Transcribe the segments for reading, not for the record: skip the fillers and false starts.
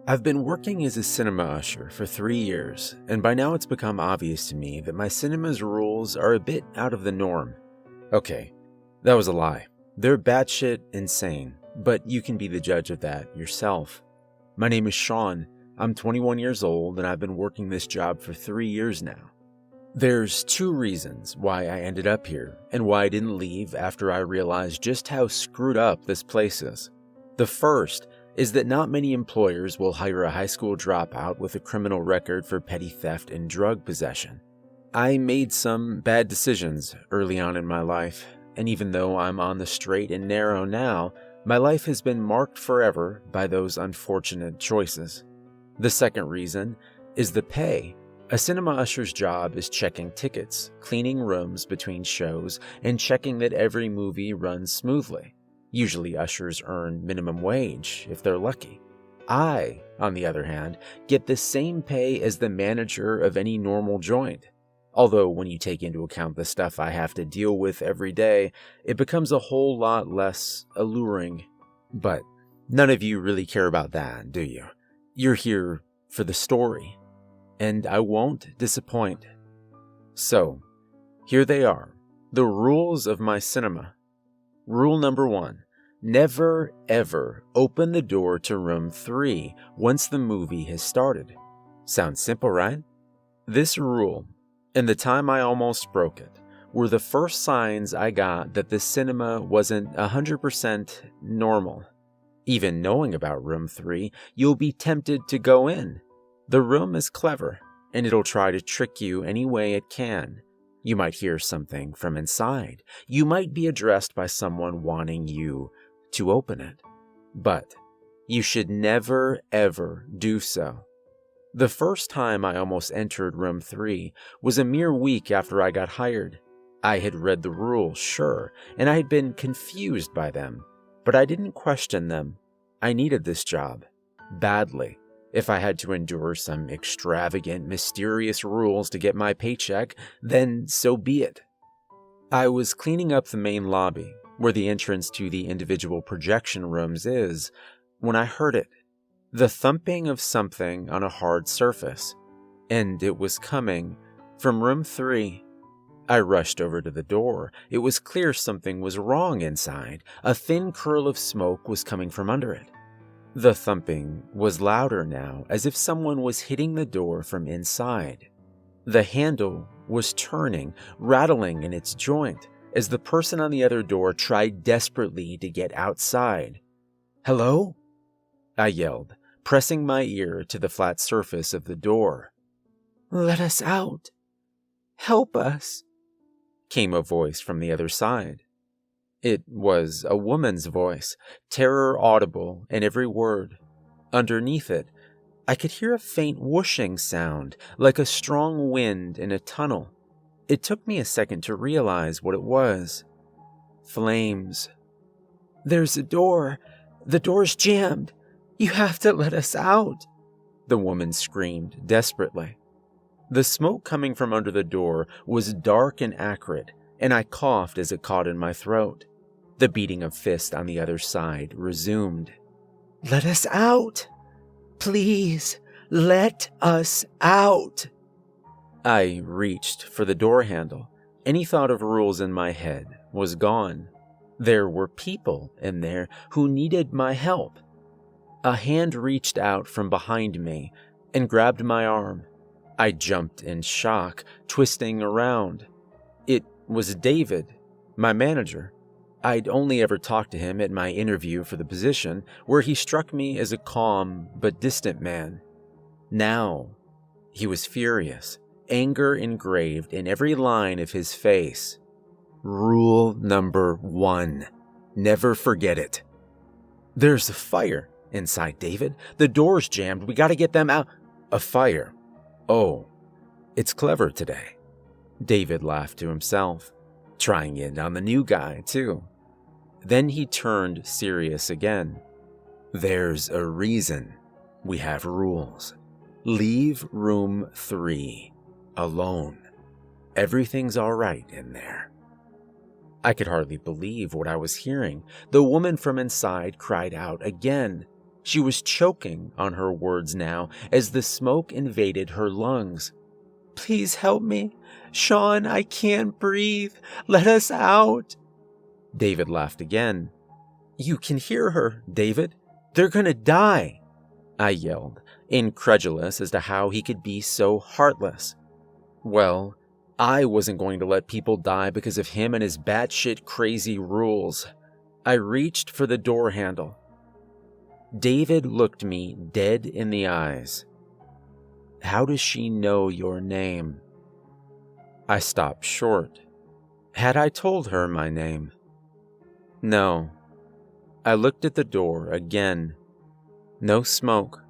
I've been working as a cinema usher for 3 years, and by now it's become obvious to me that my cinema's rules are a bit out of the norm. Okay, that was a lie. They're batshit insane, but you can be the judge of that yourself. My name is Sean. I'm 21 years old, and I've been working this job for 3 years now. There's 2 reasons why I ended up here, and why I didn't leave after I realized just how screwed up this place is. The first is that not many employers will hire a high school dropout with a criminal record for petty theft and drug possession. I made some bad decisions early on in my life, and even though I'm on the straight and narrow now, my life has been marked forever by those unfortunate choices. The second reason is the pay. A cinema usher's job is checking tickets, cleaning rooms between shows, and checking that every movie runs smoothly. Usually ushers earn minimum wage if they're lucky. I, on the other hand, get the same pay as the manager of any normal joint. Although when you take into account the stuff I have to deal with every day, it becomes a whole lot less alluring. But none of you really care about that, do you? You're here for the story, and I won't disappoint. So, here they are, the rules of my cinema. Rule number 1, never ever open the door to room 3 once the movie has started. Sounds simple, right? This rule, and the time I almost broke it, were the first signs I got that the cinema wasn't 100% normal. Even knowing about room 3, you'll be tempted to go in. The room is clever, and it'll try to trick you any way it can. You might hear something from inside. You might be addressed by someone wanting you to open it. But you should never, ever do so. The first time I almost entered room 3 was a mere week after I got hired. I had read the rules, sure, and I had been confused by them, but I didn't question them. I needed this job badly. If I had to endure some extravagant, mysterious rules to get my paycheck, then so be it. I was cleaning up the main lobby, where the entrance to the individual projection rooms is, when I heard it. The thumping of something on a hard surface. And it was coming from room 3. I rushed over to the door. It was clear something was wrong inside. A thin curl of smoke was coming from under it. The thumping was louder now, as if someone was hitting the door from inside. The handle was turning, rattling in its joint, as the person on the other door tried desperately to get outside. "Hello?" I yelled, pressing my ear to the flat surface of the door. "Let us out. Help us," came a voice from the other side. It was a woman's voice, terror audible in every word. Underneath it, I could hear a faint whooshing sound, like a strong wind in a tunnel. It took me a second to realize what it was. Flames. "There's a door. The door's jammed. You have to let us out," the woman screamed desperately. The smoke coming from under the door was dark and acrid, and I coughed as it caught in my throat. The beating of fists on the other side resumed. "Let us out! Please, let us out!" I reached for the door handle. Any thought of rules in my head was gone. There were people in there who needed my help. A hand reached out from behind me and grabbed my arm. I jumped in shock, twisting around. It was David, my manager. I'd only ever talked to him at my interview for the position, where he struck me as a calm but distant man. Now, he was furious, anger engraved in every line of his face. Rule number 1, never forget it. "There's a fire inside, David. The door's jammed. We gotta get them out." "A fire? Oh, it's clever today." David laughed to himself, trying it on the new guy, too. Then he turned serious again. "There's a reason we have rules. Leave room 3 alone. Everything's all right in there." I could hardly believe what I was hearing. The woman from inside cried out again. She was choking on her words now as the smoke invaded her lungs. "Please help me. Sean, I can't breathe. Let us out." David laughed again. "You can hear her, David. They're gonna die," I yelled, incredulous as to how he could be so heartless. Well, I wasn't going to let people die because of him and his batshit crazy rules. I reached for the door handle. David looked me dead in the eyes. "How does she know your name?" I stopped short. Had I told her my name? No. I looked at the door again. No smoke.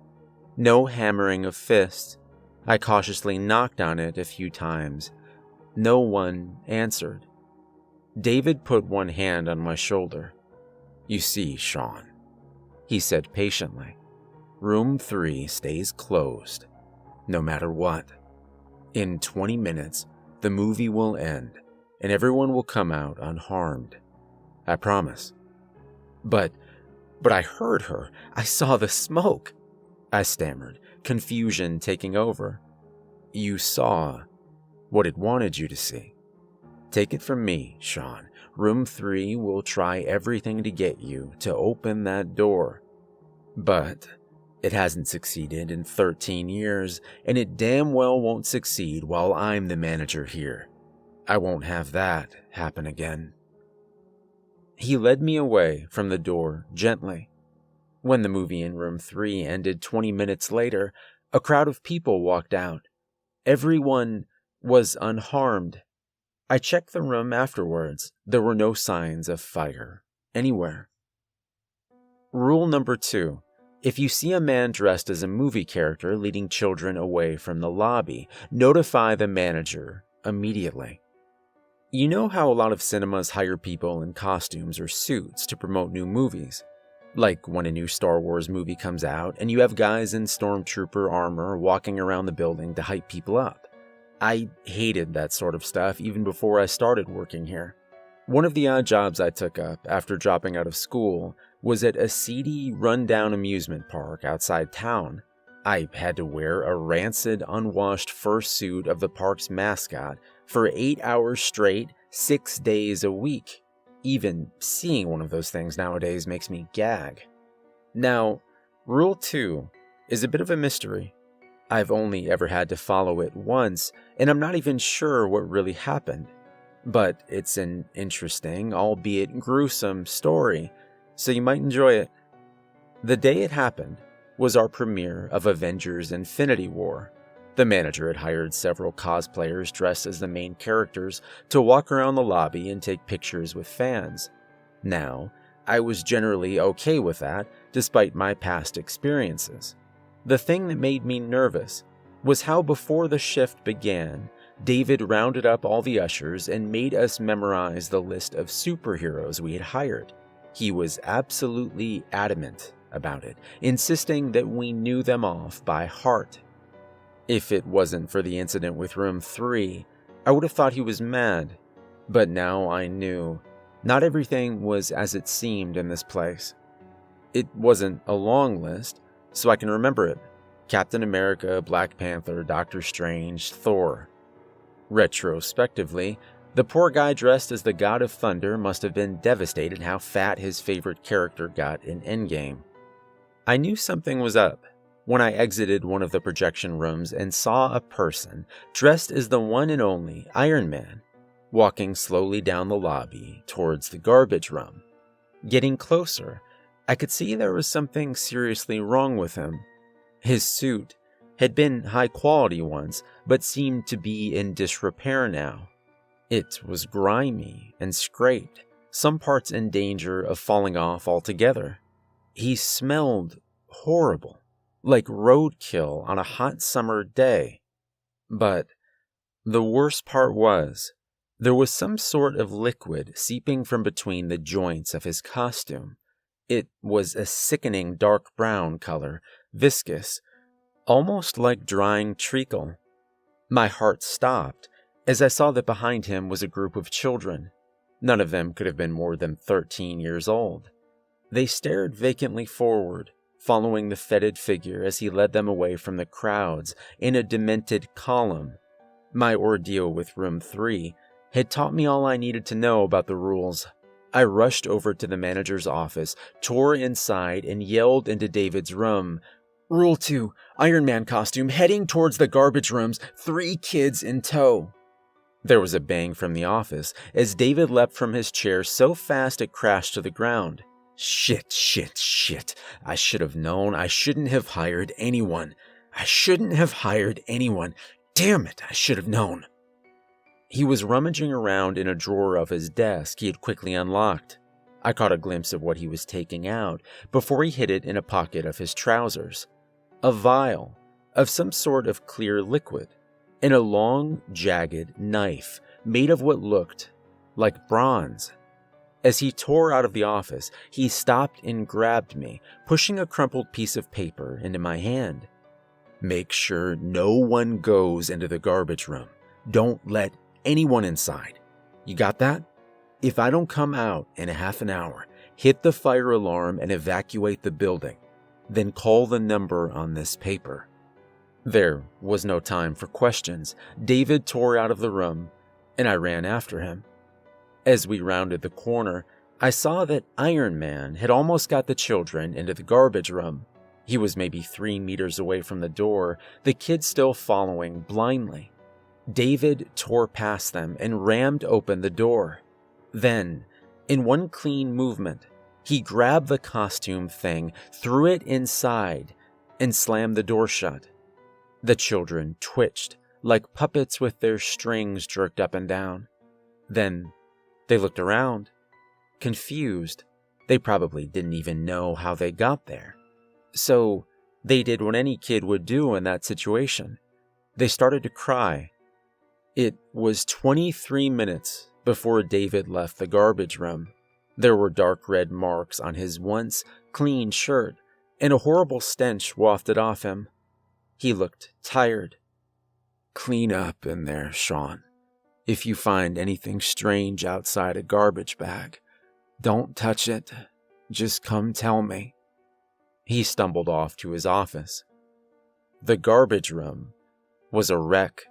No hammering of fists. I cautiously knocked on it a few times. No one answered. David put one hand on my shoulder. "You see, Sean," he said patiently, "room 3 stays closed, no matter what. In 20 minutes, the movie will end, and everyone will come out unharmed. I promise." But I heard her. I saw the smoke," I stammered, confusion taking over. "You saw what it wanted you to see. Take it from me, Sean. Room 3 will try everything to get you to open that door. But it hasn't succeeded in 13 years, and it damn well won't succeed while I'm the manager here. I won't have that happen again." He led me away from the door gently. When the movie in room 3 ended 20 minutes later, a crowd of people walked out. Everyone was unharmed. I checked the room afterwards. There were no signs of fire anywhere. Rule number 2. If you see a man dressed as a movie character leading children away from the lobby, notify the manager immediately. You know how a lot of cinemas hire people in costumes or suits to promote new movies? Like when a new Star Wars movie comes out and you have guys in stormtrooper armor walking around the building to hype people up. I hated that sort of stuff even before I started working here. One of the odd jobs I took up after dropping out of school was at a seedy, run-down amusement park outside town. I had to wear a rancid, unwashed fursuit of the park's mascot for 8 hours straight, 6 days a week. Even seeing one of those things nowadays makes me gag. Now, Rule 2 is a bit of a mystery. I've only ever had to follow it once, and I'm not even sure what really happened. But it's an interesting, albeit gruesome, story, so you might enjoy it. The day it happened was our premiere of Avengers: Infinity War. The manager had hired several cosplayers dressed as the main characters to walk around the lobby and take pictures with fans. Now, I was generally okay with that, despite my past experiences. The thing that made me nervous was how before the shift began, David rounded up all the ushers and made us memorize the list of superheroes we had hired. He was absolutely adamant about it, insisting that we knew them off by heart. If it wasn't for the incident with room 3, I would have thought he was mad. But now I knew. Not everything was as it seemed in this place. It wasn't a long list, so I can remember it. Captain America, Black Panther, Doctor Strange, Thor. Retrospectively, the poor guy dressed as the God of Thunder must have been devastated how fat his favorite character got in Endgame. I knew something was up when I exited one of the projection rooms and saw a person dressed as the one and only Iron Man, walking slowly down the lobby towards the garbage room. Getting closer, I could see there was something seriously wrong with him. His suit had been high quality once, but seemed to be in disrepair now. It was grimy and scraped, some parts in danger of falling off altogether. He smelled horrible, like roadkill on a hot summer day. But the worst part was, there was some sort of liquid seeping from between the joints of his costume. It was a sickening dark brown color, viscous, almost like drying treacle. My heart stopped as I saw that behind him was a group of children. None of them could have been more than 13 years old. They stared vacantly forward, following the fetid figure as he led them away from the crowds in a demented column. My ordeal with room 3 had taught me all I needed to know about the rules. I rushed over to the manager's office, tore inside, and yelled into David's room, "Rule 2, Iron Man costume heading towards the garbage rooms, 3 kids in tow." There was a bang from the office as David leapt from his chair so fast it crashed to the ground. Shit. I should have known. I shouldn't have hired anyone. Damn it, I should have known. He was rummaging around in a drawer of his desk he had quickly unlocked. I caught a glimpse of what he was taking out before he hid it in a pocket of his trousers. A vial of some sort of clear liquid and a long, jagged knife made of what looked like bronze. As he tore out of the office, he stopped and grabbed me, pushing a crumpled piece of paper into my hand. "Make sure no one goes into the garbage room. Don't let anyone inside. You got that? If I don't come out in a half an hour, hit the fire alarm and evacuate the building. Then call the number on this paper." There was no time for questions. David tore out of the room, and I ran after him. As we rounded the corner, I saw that Iron Man had almost got the children into the garbage room. He was maybe 3 meters away from the door, the kids still following blindly. David tore past them and rammed open the door. Then, in one clean movement, he grabbed the costume thing, threw it inside, and slammed the door shut. The children twitched like puppets with their strings jerked up and down. Then they looked around, confused. They probably didn't even know how they got there. So they did what any kid would do in that situation. They started to cry. It was 23 minutes before David left the garbage room. There were dark red marks on his once clean shirt, and a horrible stench wafted off him. He looked tired. "Clean up in there, Sean. If you find anything strange outside a garbage bag, don't touch it. Just come tell me." He stumbled off to his office. The garbage room was a wreck.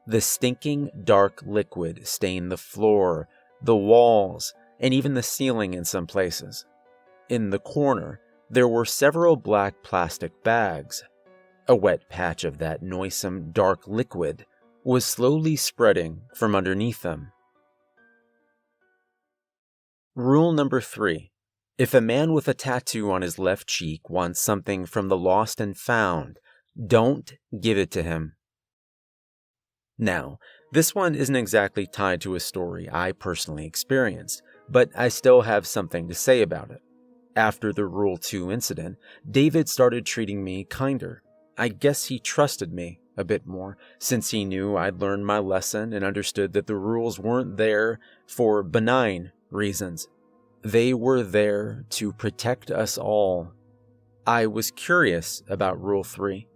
The stinking dark liquid stained the floor, the walls, and even the ceiling in some places. In the corner, there were several black plastic bags. A wet patch of that noisome dark liquid was slowly spreading from underneath them. Rule number 3. If a man with a tattoo on his left cheek wants something from the lost and found, don't give it to him. Now, this one isn't exactly tied to a story I personally experienced, but I still have something to say about it. After the Rule 2 incident, David started treating me kinder. I guess he trusted me a bit more, since he knew I'd learned my lesson and understood that the rules weren't there for benign reasons. They were there to protect us all. I was curious about Rule 3.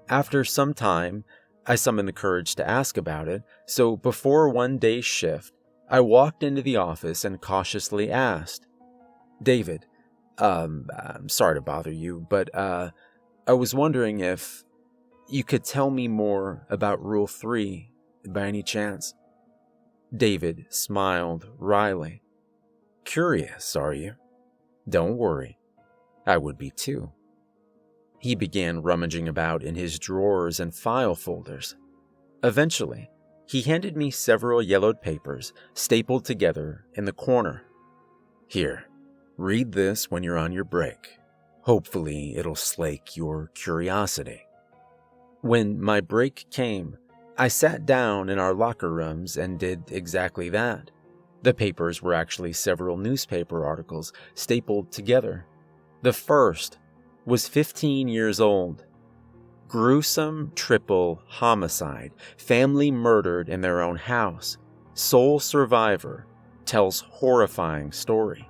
After some time, I summoned the courage to ask about it, so before one day's shift, I walked into the office and cautiously asked, "David, I'm sorry to bother you, but I was wondering if you could tell me more about Rule 3 by any chance?" David smiled wryly. "Curious, are you? Don't worry. I would be too." He began rummaging about in his drawers and file folders. Eventually, he handed me several yellowed papers stapled together in the corner. "Here, read this when you're on your break. Hopefully, it'll slake your curiosity." When my break came, I sat down in our locker rooms and did exactly that. The papers were actually several newspaper articles stapled together. The first was 15 years old. Gruesome triple homicide. Family murdered in their own house. Sole survivor tells horrifying story.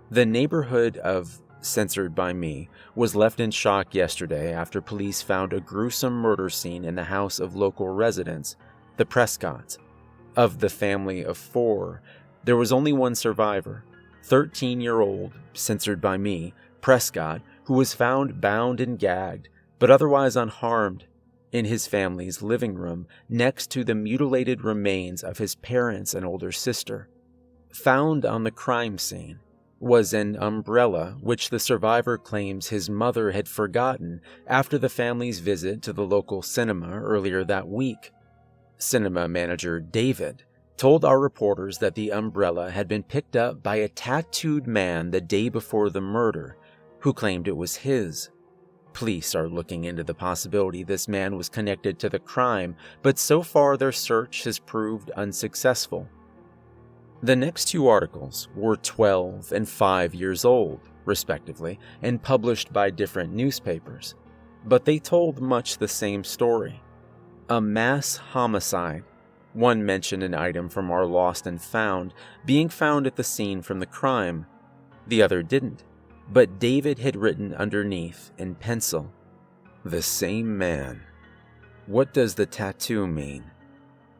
The neighborhood of Censored by Me was left in shock yesterday after police found a gruesome murder scene in the house of local residents, the Prescotts. Of the family of 4, there was only one survivor, 13-year-old, Censored by Me, Prescott, who was found bound and gagged, but otherwise unharmed, in his family's living room next to the mutilated remains of his parents and older sister. Found on the crime scene was an umbrella which the survivor claims his mother had forgotten after the family's visit to the local cinema earlier that week. Cinema manager David told our reporters that the umbrella had been picked up by a tattooed man the day before the murder, who claimed it was his. Police are looking into the possibility this man was connected to the crime, but so far their search has proved unsuccessful. The next two articles were 12 and 5 years old, respectively, and published by different newspapers, but they told much the same story. A mass homicide. One mentioned an item from our Lost and Found being found at the scene from the crime. The other didn't, but David had written underneath in pencil, "The same man." What does the tattoo mean?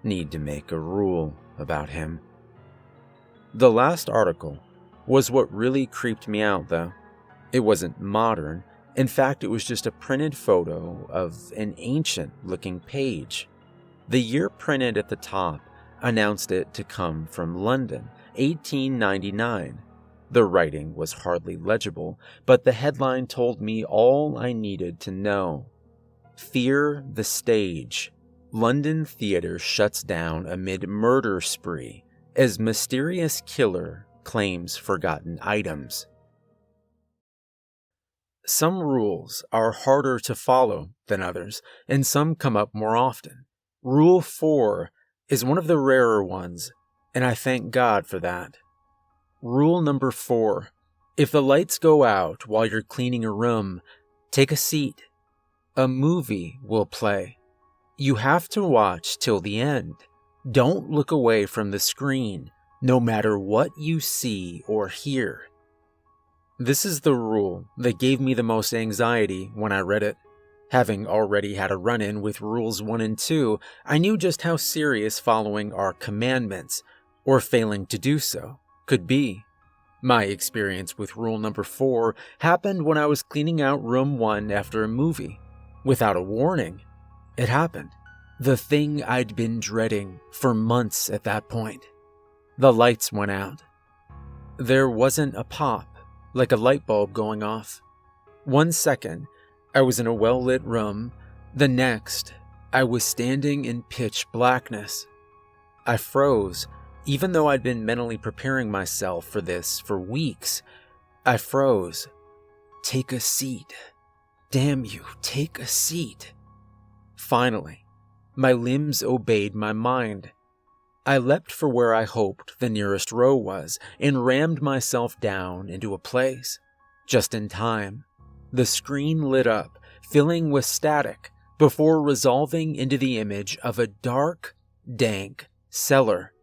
Need to make a rule about him. The last article was what really creeped me out, though. It wasn't modern. In fact, it was just a printed photo of an ancient-looking page. The year printed at the top announced it to come from London, 1899. The writing was hardly legible, but the headline told me all I needed to know. Fear the stage. London theater shuts down amid murder spree as mysterious killer claims forgotten items. Some rules are harder to follow than others, and some come up more often. Rule 4 is one of the rarer ones, and I thank God for that. Rule number 4. If the lights go out while you're cleaning a room, take a seat. A movie will play. You have to watch till the end. Don't look away from the screen, no matter what you see or hear. This is the rule that gave me the most anxiety when I read it. Having already had a run-in with rules 1 and 2, I knew just how serious following our commandments, or failing to do so, could be. My experience with rule number 4 happened when I was cleaning out room 1 after a movie. Without a warning, it happened. The thing I'd been dreading for months at that point. The lights went out. There wasn't a pop, like a light bulb going off. 1 second, I was in a well-lit room. The next, I was standing in pitch blackness. I froze, even though I'd been mentally preparing myself for this for weeks. I froze. Take a seat. Damn you, take a seat. Finally, my limbs obeyed my mind. I leapt for where I hoped the nearest row was and rammed myself down into a place. Just in time, the screen lit up, filling with static, before resolving into the image of a dark, dank cellar.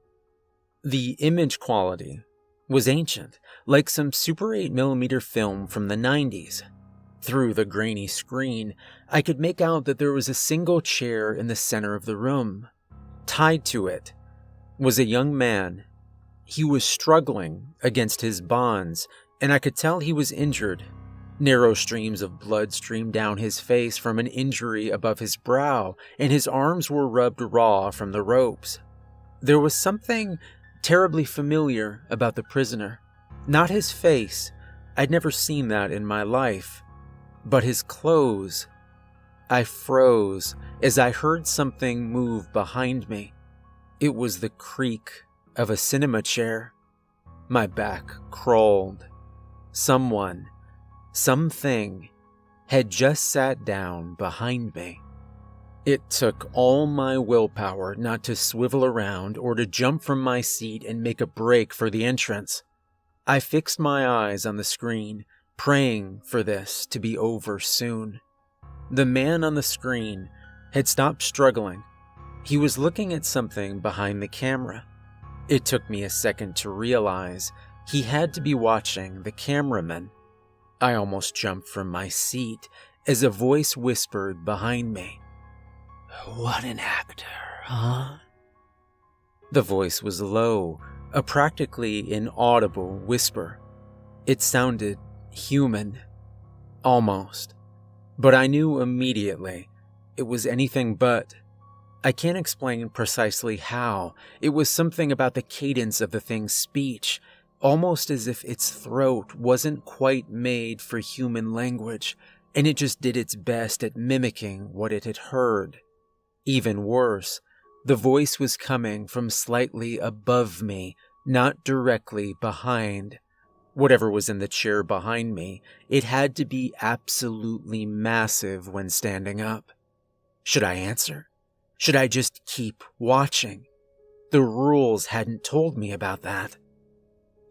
The image quality was ancient, like some Super 8mm film from the 90s. Through the grainy screen, I could make out that there was a single chair in the center of the room. Tied to it was a young man. He was struggling against his bonds, and I could tell he was injured. Narrow streams of blood streamed down his face from an injury above his brow, and his arms were rubbed raw from the ropes. There was something terribly familiar about the prisoner. Not his face. I'd never seen that in my life. But his clothes. I froze as I heard something move behind me. It was the creak of a cinema chair. My back crawled. Someone, something, had just sat down behind me. It took all my willpower not to swivel around or to jump from my seat and make a break for the entrance. I fixed my eyes on the screen, praying for this to be over soon. The man on the screen had stopped struggling. He was looking at something behind the camera. It took me a second to realize he had to be watching the cameraman. I almost jumped from my seat as a voice whispered behind me, "What an actor, huh?" The voice was low, a practically inaudible whisper. It sounded human. Almost. But I knew immediately it was anything but. I can't explain precisely how. It was something about the cadence of the thing's speech, almost as if its throat wasn't quite made for human language, and it just did its best at mimicking what it had heard. Even worse, the voice was coming from slightly above me, not directly behind. Whatever was in the chair behind me, it had to be absolutely massive when standing up. Should I answer? Should I just keep watching? The rules hadn't told me about that.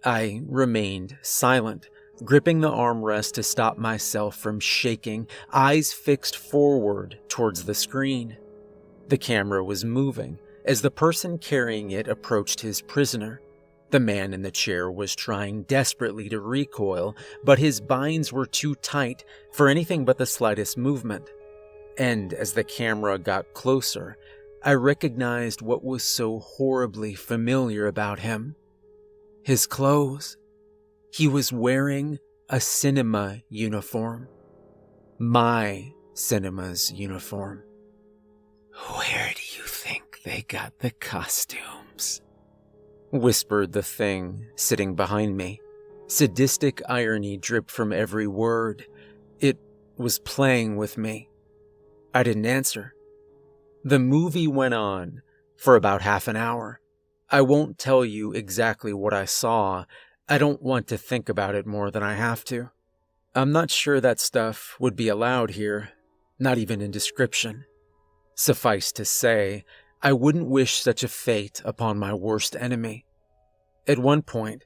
I remained silent, gripping the armrest to stop myself from shaking, eyes fixed forward towards the screen. The camera was moving as the person carrying it approached his prisoner. The man in the chair was trying desperately to recoil, but his binds were too tight for anything but the slightest movement. And as the camera got closer, I recognized what was so horribly familiar about him. His clothes. He was wearing a cinema uniform. My cinema's uniform. "Where do you think they got the costumes?" whispered the thing sitting behind me. Sadistic irony dripped from every word. It was playing with me. I didn't answer. The movie went on for about half an hour. I won't tell you exactly what I saw. I don't want to think about it more than I have to. I'm not sure that stuff would be allowed here, not even in description. Suffice to say, I wouldn't wish such a fate upon my worst enemy. At one point,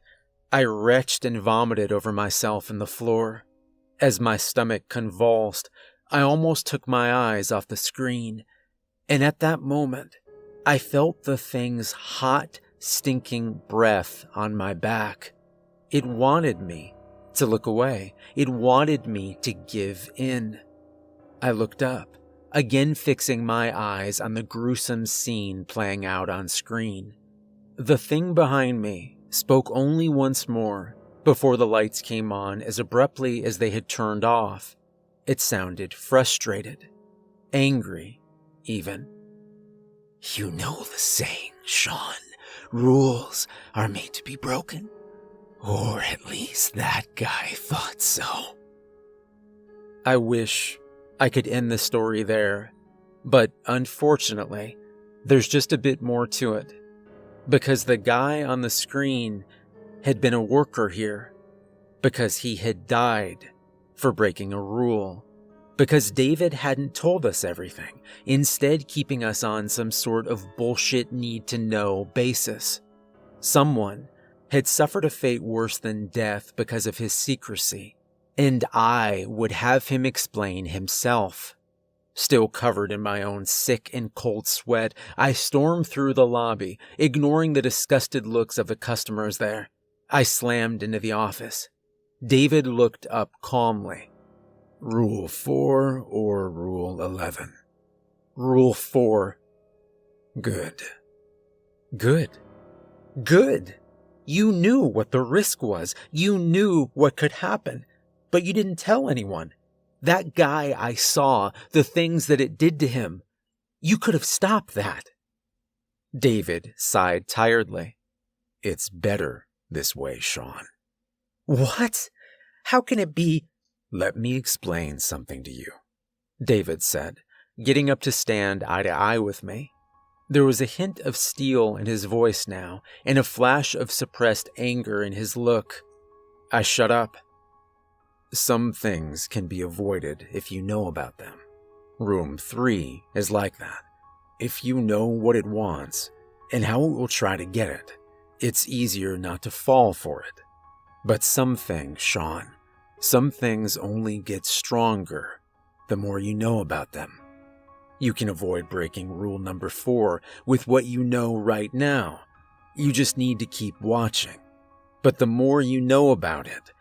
I retched and vomited over myself in the floor. As my stomach convulsed, I almost took my eyes off the screen, and at that moment, I felt the thing's hot, stinking breath on my back. It wanted me to look away. It wanted me to give in. I looked up, again fixing my eyes on the gruesome scene playing out on screen. The thing behind me spoke only once more before the lights came on as abruptly as they had turned off. It sounded frustrated, angry, even. "You know the saying, Sean, rules are made to be broken. Or at least that guy thought so." I wish I could end the story there, but unfortunately, there's just a bit more to it. Because the guy on the screen had been a worker here. Because he had died for breaking a rule. Because David hadn't told us everything, instead keeping us on some sort of bullshit need-to-know basis. Someone had suffered a fate worse than death because of his secrecy, and I would have him explain himself. Still covered in my own sick and cold sweat, I stormed through the lobby, ignoring the disgusted looks of the customers there. I slammed into the office. David looked up calmly. "Rule 4 or Rule 11? "Rule 4. "Good. Good. Good. You knew what the risk was. You knew what could happen, but you didn't tell anyone. That guy I saw, the things that it did to him. You could have stopped that." David sighed tiredly. "It's better this way, Sean." "What? How can it be?" "Let me explain something to you," David said, getting up to stand eye to eye with me. There was a hint of steel in his voice now, and a flash of suppressed anger in his look. I shut up. "Some things can be avoided if you know about them. Room 3 is like that. If you know what it wants, and how it will try to get it, it's easier not to fall for it. But some things, Sean, some things only get stronger the more you know about them. You can avoid breaking rule number 4 with what you know right now. You just need to keep watching. But the more you know about it,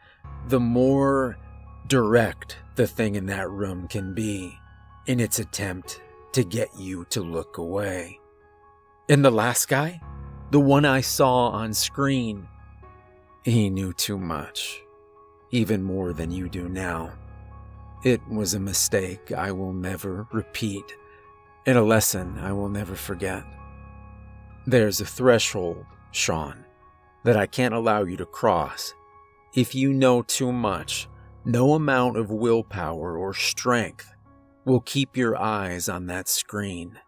the more direct the thing in that room can be in its attempt to get you to look away. And the last guy? The one I saw on screen? He knew too much. Even more than you do now. It was a mistake I will never repeat, and a lesson I will never forget. There's a threshold, Sean, that I can't allow you to cross. If you know too much, no amount of willpower or strength will keep your eyes on that screen.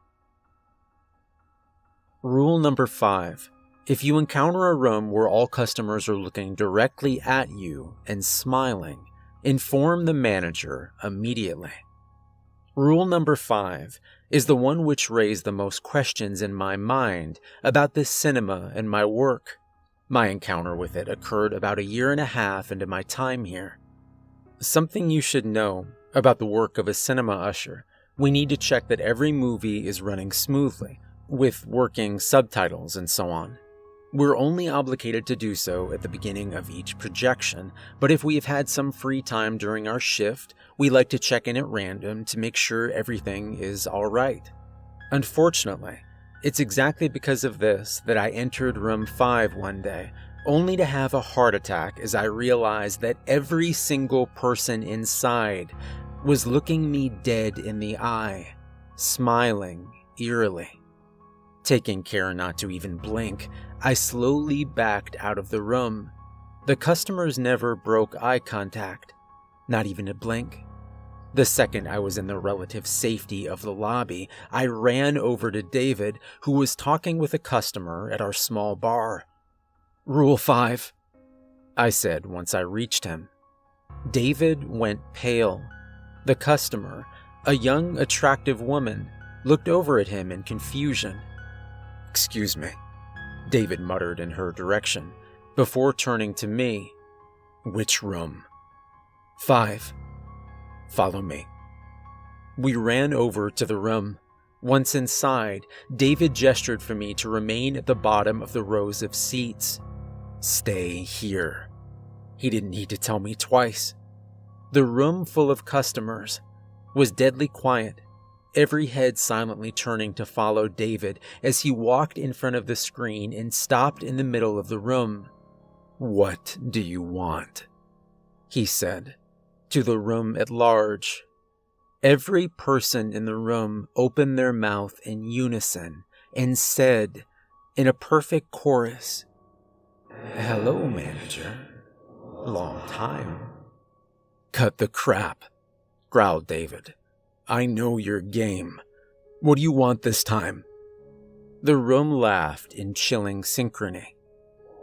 Rule number 5. If you encounter a room where all customers are looking directly at you and smiling, inform the manager immediately. Rule number 5 is the one which raised the most questions in my mind about this cinema and my work. My encounter with it occurred about 1.5 years into my time here. Something you should know about the work of a cinema usher: we need to check that every movie is running smoothly, with working subtitles and so on. We're only obligated to do so at the beginning of each projection, but if we have had some free time during our shift, we like to check in at random to make sure everything is alright. Unfortunately, it's exactly because of this that I entered room 5 one day, only to have a heart attack as I realized that every single person inside was looking me dead in the eye, smiling eerily. Taking care not to even blink, I slowly backed out of the room. The customers never broke eye contact, not even a blink. The second I was in the relative safety of the lobby, I ran over to David, who was talking with a customer at our small bar. "Rule 5, I said once I reached him. David went pale. The customer, a young, attractive woman, looked over at him in confusion. "Excuse me," David muttered in her direction, before turning to me. "Which room?" "5. Follow me." We ran over to the room. Once inside, David gestured for me to remain at the bottom of the rows of seats. "Stay here." He didn't need to tell me twice. The room full of customers was deadly quiet, every head silently turning to follow David as he walked in front of the screen and stopped in the middle of the room. "What do you want?" he said, to the room at large. Every person in the room opened their mouth in unison and said, in a perfect chorus, "Hello, manager. Long time." "Cut the crap," growled David. "I know your game. What do you want this time?" The room laughed in chilling synchrony.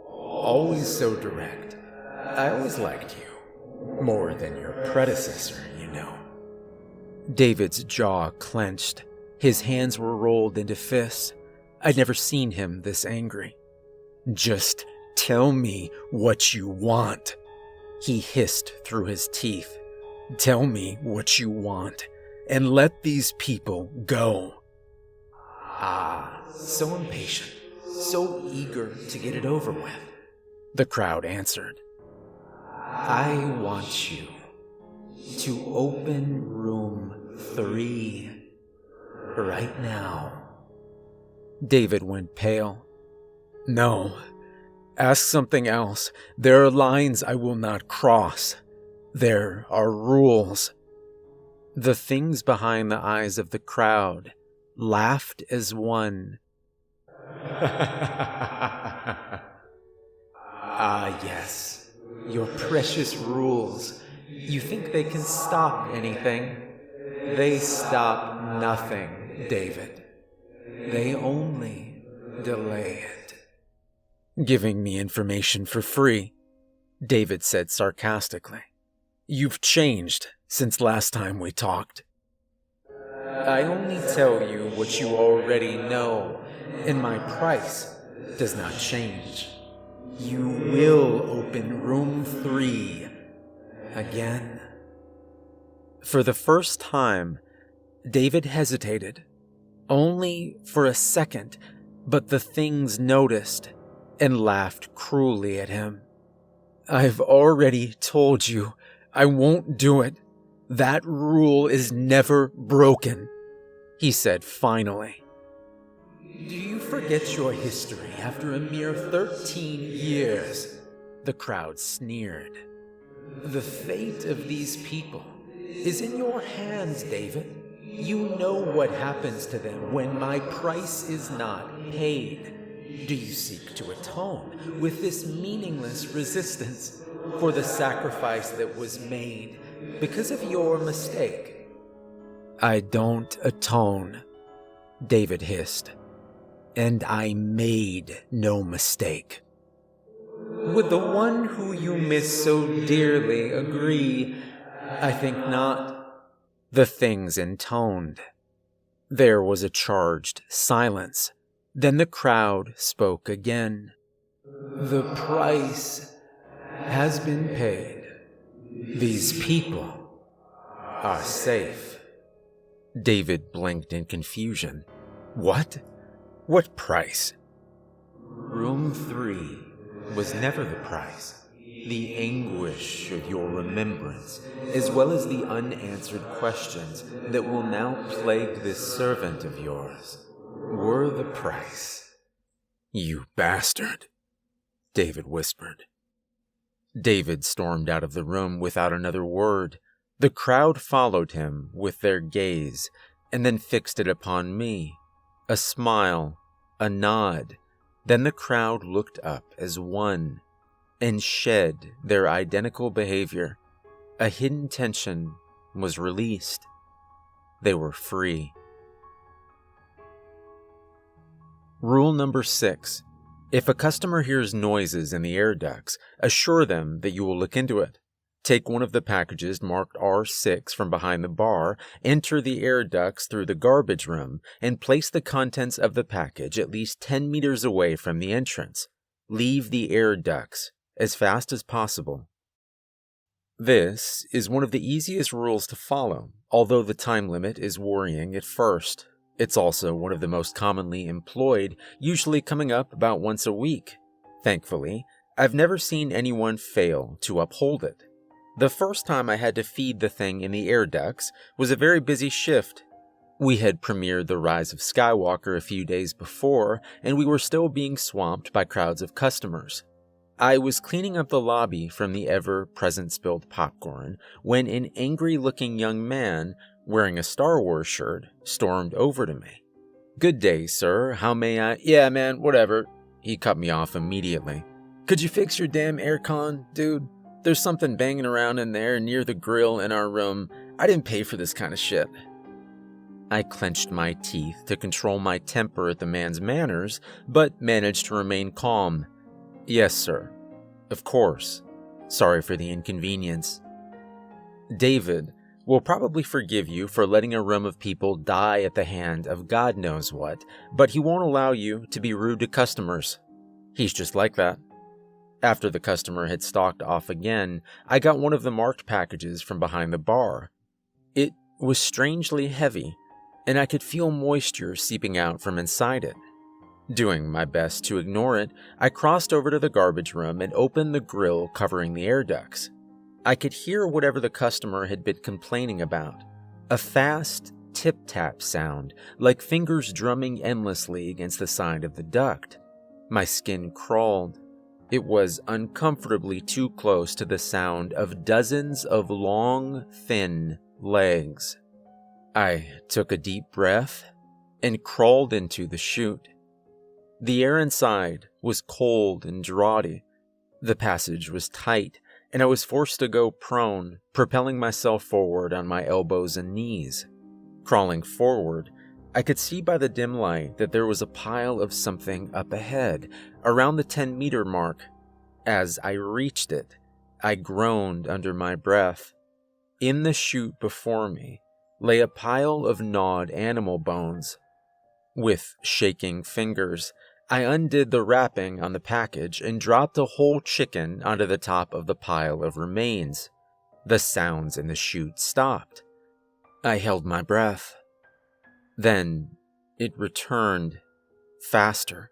"Always so direct. I always liked you. More than your predecessor, you know." David's jaw clenched. His hands were rolled into fists. I'd never seen him this angry. "Just tell me what you want," he hissed through his teeth. "Tell me what you want, and let these people go." "Ah, so impatient, so eager to get it over with," the crowd answered. "I want you to open room 3 right now." David went pale. "No, ask something else. There are lines I will not cross. There are rules." The things behind the eyes of the crowd laughed as one. "Ah, yes, your precious rules. You think they can stop anything? They stop nothing, David. They only delay it." "Giving me information for free," David said sarcastically. "You've changed since last time we talked." "I only tell you what you already know, and my price does not change. You will open room 3 again." For the first time, David hesitated, only for a second, but the things noticed and laughed cruelly at him. "I've already told you I won't do it. That rule is never broken," he said finally. "Do you forget your history after a mere 13 years? The crowd sneered. "The fate of these people is in your hands, David. You know what happens to them when my price is not paid. Do you seek to atone with this meaningless resistance for the sacrifice that was made because of your mistake? I don't atone, David hissed, and I made no mistake. Would the one who you miss so dearly agree? I think not. The things intoned. There was a charged silence. Then the crowd spoke again. The price has been paid. These people are safe. David blinked in confusion. What? What price? Room 3 was never the price. The anguish of your remembrance, as well as the unanswered questions that will now plague this servant of yours, were the price. You bastard, David whispered. David stormed out of the room without another word. The crowd followed him with their gaze, and then fixed it upon me. A smile, a nod. Then the crowd looked up as one and shed their identical behavior. A hidden tension was released. They were free. Rule number 6. If a customer hears noises in the air ducts, assure them that you will look into it. Take one of the packages marked R6 from behind the bar, enter the air ducts through the garbage room, and place the contents of the package at least 10 meters away from the entrance. Leave the air ducts as fast as possible. This is one of the easiest rules to follow, although the time limit is worrying at first. It's also one of the most commonly employed, usually coming up about once a week. Thankfully, I've never seen anyone fail to uphold it. The first time I had to feed the thing in the air ducts was a very busy shift. We had premiered The Rise of Skywalker a few days before, and we were still being swamped by crowds of customers. I was cleaning up the lobby from the ever-present spilled popcorn when an angry-looking young man wearing a Star Wars shirt stormed over to me. "Good day, sir. How may I—" "Yeah, man, whatever." He cut me off immediately. "Could you fix your damn aircon, dude? There's something banging around in there near the grill in our room. I didn't pay for this kind of shit." I clenched my teeth to control my temper at the man's manners, but managed to remain calm. "Yes, sir. Of course. Sorry for the inconvenience." David will probably forgive you for letting a room of people die at the hand of God knows what, but he won't allow you to be rude to customers. He's just like that. After the customer had stalked off again, I got one of the marked packages from behind the bar. It was strangely heavy, and I could feel moisture seeping out from inside it. Doing my best to ignore it, I crossed over to the garbage room and opened the grill covering the air ducts. I could hear whatever the customer had been complaining about. A fast tip-tap sound, like fingers drumming endlessly against the side of the duct. My skin crawled. It was uncomfortably too close to the sound of dozens of long, thin legs. I took a deep breath and crawled into the chute. The air inside was cold and draughty. The passage was tight, and I was forced to go prone, propelling myself forward on my elbows and knees. Crawling forward, I could see by the dim light that there was a pile of something up ahead, around the 10-meter mark. As I reached it, I groaned under my breath. In the chute before me lay a pile of gnawed animal bones. With shaking fingers, I undid the wrapping on the package and dropped a whole chicken onto the top of the pile of remains. The sounds in the chute stopped. I held my breath. Then it returned, faster,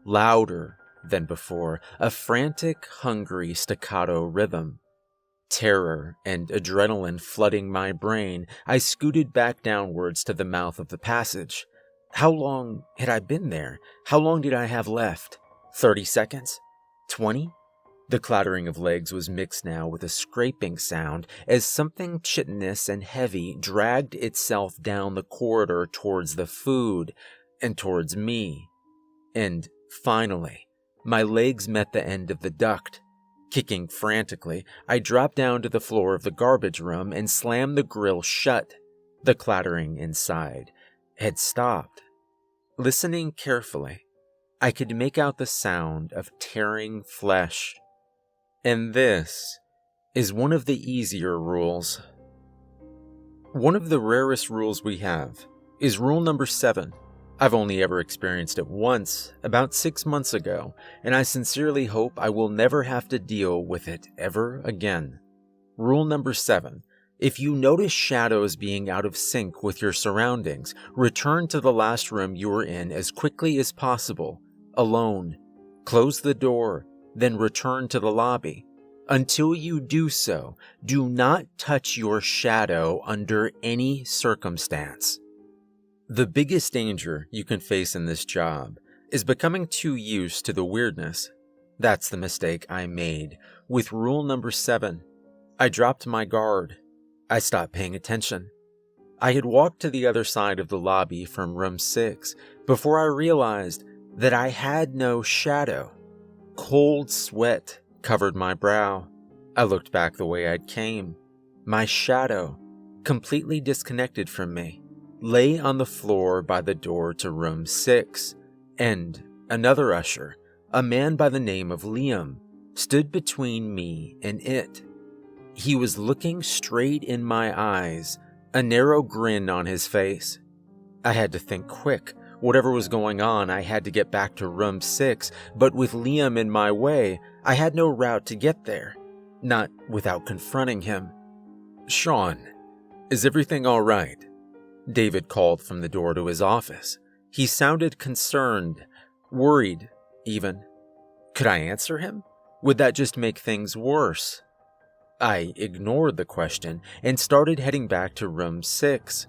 louder than before, a frantic, hungry staccato rhythm. Terror and adrenaline flooding my brain, I scooted back downwards to the mouth of the passage. How long had I been there? How long did I have left? 30 seconds? 20? The clattering of legs was mixed now with a scraping sound as something chitinous and heavy dragged itself down the corridor towards the food and towards me. And finally, my legs met the end of the duct. Kicking frantically, I dropped down to the floor of the garbage room and slammed the grill shut. The clattering inside had stopped. Listening carefully, I could make out the sound of tearing flesh. And this is one of the easier rules. One of the rarest rules we have is rule number 7. I've only ever experienced it once, about 6 months ago, and I sincerely hope I will never have to deal with it ever again. Rule number 7. If you notice shadows being out of sync with your surroundings, return to the last room you were in as quickly as possible, alone. Close the door, then return to the lobby. Until you do so, do not touch your shadow under any circumstance. The biggest danger you can face in this job is becoming too used to the weirdness. That's the mistake I made with rule number 7. I dropped my guard. I stopped paying attention. I had walked to the other side of the lobby from room 6 before I realized that I had no shadow. Cold sweat covered my brow. I looked back the way I'd came. My shadow, completely disconnected from me, lay on the floor by the door to room 6, and another usher, a man by the name of Liam, stood between me and it. He was looking straight in my eyes, a narrow grin on his face. I had to think quick. Whatever was going on, I had to get back to room 6, but with Liam in my way, I had no route to get there, not without confronting him. "Sean, is everything all right?" David called from the door to his office. He sounded concerned, worried even. Could I answer him? Would that just make things worse? I ignored the question and started heading back to room 6.